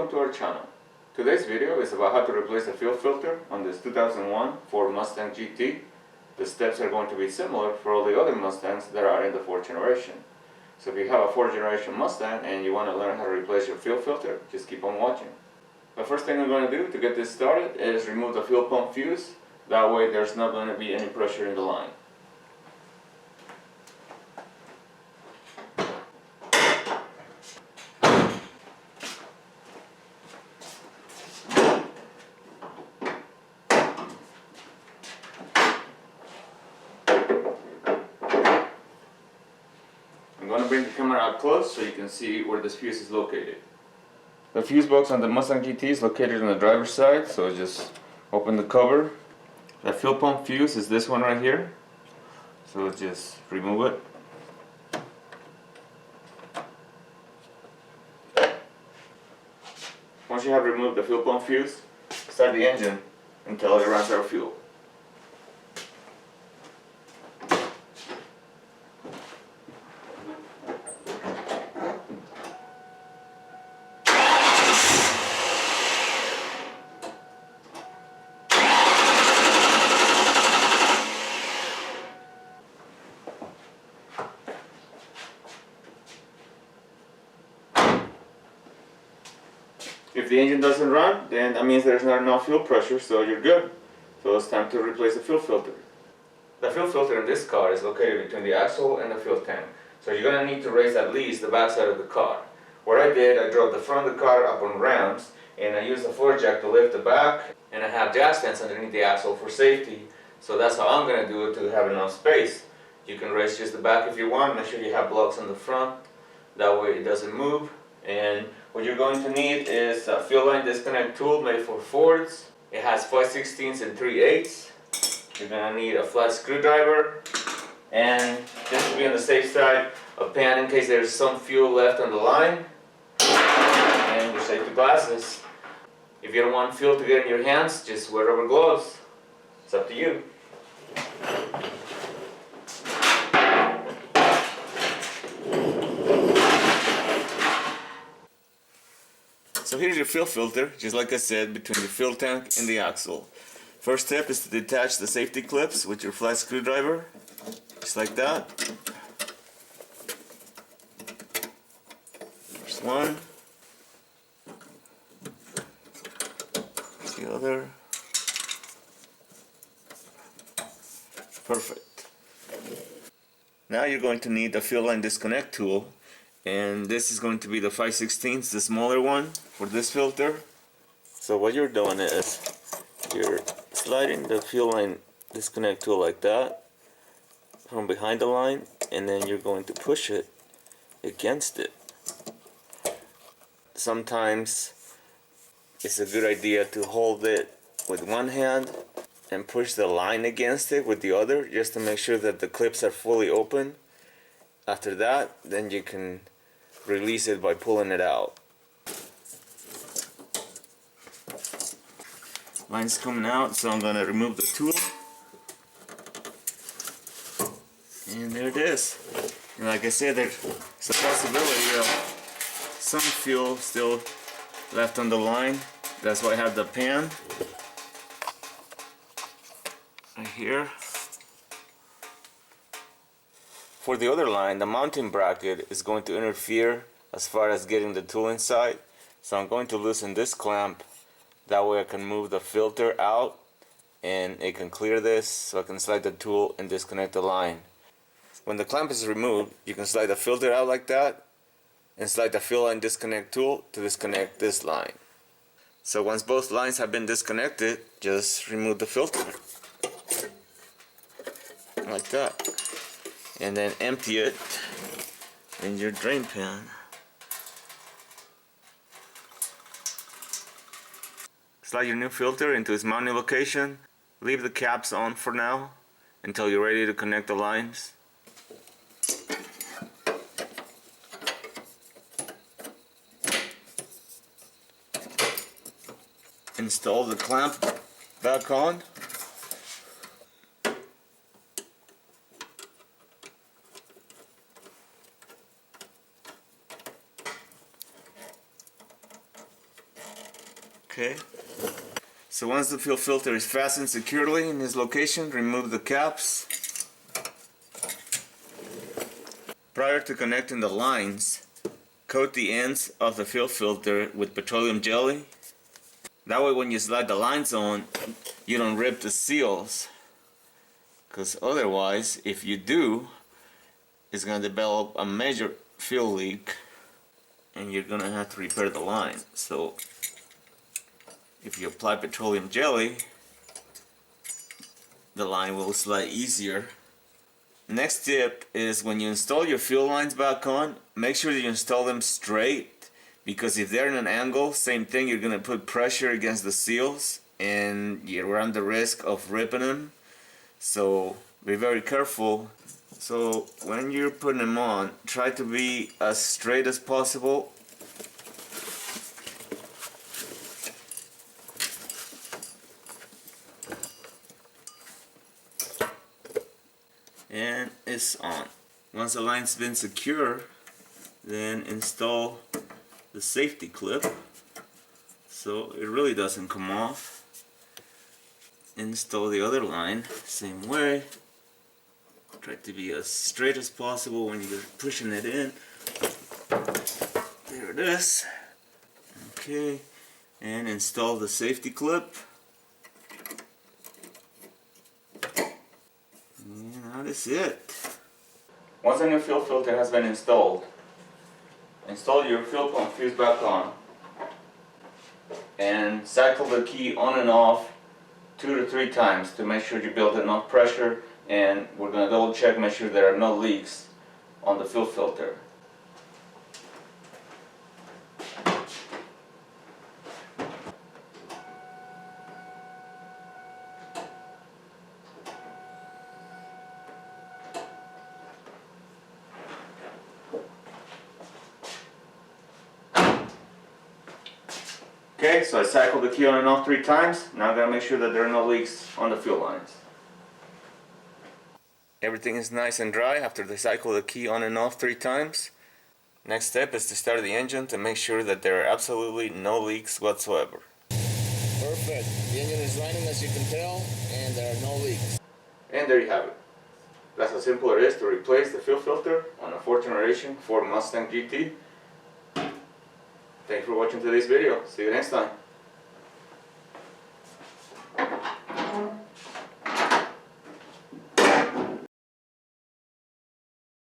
welcome to our channel. Today's video is about how to replace a fuel filter on this 2001 Ford Mustang GT. The steps are going to be similar for all the other Mustangs that are in the 4th generation. So if you have a 4th generation Mustang and you want to learn how to replace your fuel filter, just keep on watching. The first thing I'm going to do to get this started is remove the fuel pump fuse. That way there's not going to be any pressure in the line. I'm going to bring the camera up close so you can see where this fuse is located. The fuse box on the Mustang GT is located on the driver's side, so just open the cover. The fuel pump fuse is this one right here, so just remove it. Once you have removed the fuel pump fuse, start the engine until it runs out of fuel. If the engine doesn't run, then that means there's not enough fuel pressure, so you're good. So it's time to replace the fuel filter. The fuel filter in this car is located between the axle and the fuel tank. So you're going to need to raise at least the back side of the car. What I did, I drove the front of the car up on ramps, and I used the floor jack to lift the back, and I have jack stands underneath the axle for safety. So that's how I'm going to do it to have enough space. You can raise just the back if you want. Make sure you have blocks on the front. That way it doesn't move. And what you're going to need is a fuel line disconnect tool made for Fords. It has 5/16 and 3/8. You're going to need a flat screwdriver, and just to be on the safe side, a pan in case there's some fuel left on the line, and your safety glasses. If you don't want fuel to get in your hands, just wear rubber gloves. It's up to you. So here's your fuel filter, just like I said, between the fuel tank and the axle. First step is to detach the safety clips with your flat screwdriver, just like that. First one, the other. Perfect. Now you're going to need the fuel line disconnect tool. And this is going to be the 5/16, the smaller one for this filter. So what you're doing is you're sliding the fuel line disconnect tool like that from behind the line, and then you're going to push it against it. Sometimes it's a good idea to hold it with one hand and push the line against it with the other, just to make sure that the clips are fully open. After that, then you can release it by pulling it out. Line's coming out, so I'm going to remove the tool. And there it is. And like I said, there's a possibility of some fuel still left on the line. That's why I have the pan right here. For the other line, the mounting bracket is going to interfere as far as getting the tool inside. So I'm going to loosen this clamp. That way I can move the filter out and it can clear this, so I can slide the tool and disconnect the line. When the clamp is removed, you can slide the filter out like that and slide the fuel line disconnect tool to disconnect this line. So once both lines have been disconnected, just remove the filter like that. And then empty it in your drain pan. Slide your new filter into its mounting location. Leave the caps on for now until you're ready to connect the lines. Install the clamp back on. Okay. So once the fuel filter is fastened securely in its location, remove the caps. Prior to connecting the lines, coat the ends of the fuel filter with petroleum jelly. That way when you slide the lines on, you don't rip the seals. Because otherwise, if you do, it's going to develop a major fuel leak and you're going to have to repair the line. So if you apply petroleum jelly, the line will slide easier. Next tip is when you install your fuel lines back on, make sure that you install them straight, because if they're in an angle, same thing, you're going to put pressure against the seals and you run the risk of ripping them. So be very careful. So when you're putting them on, try to be as straight as possible. And it's on. Once the line's been secure, then install the safety clip so it really doesn't come off. Install the other line, same way. Try to be as straight as possible when you're pushing it in. There it is. Okay, and install the safety clip. And that is it. Once a new fuel filter has been installed, install your fuel pump fuse back on and cycle the key on and off 2 to 3 times to make sure you build enough pressure, and we're going to double check, make sure there are no leaks on the fuel filter. Okay, so I cycled the key on and off 3 times. Now I'm going to make sure that there are no leaks on the fuel lines. Everything is nice and dry after they cycle the key on and off 3 times. Next step is to start the engine to make sure that there are absolutely no leaks whatsoever. Perfect. The engine is running, as you can tell, and there are no leaks. And there you have it. That's how simple it is to replace the fuel filter on a 4th generation Ford Mustang GT. Thank you for watching today's video. See you next time.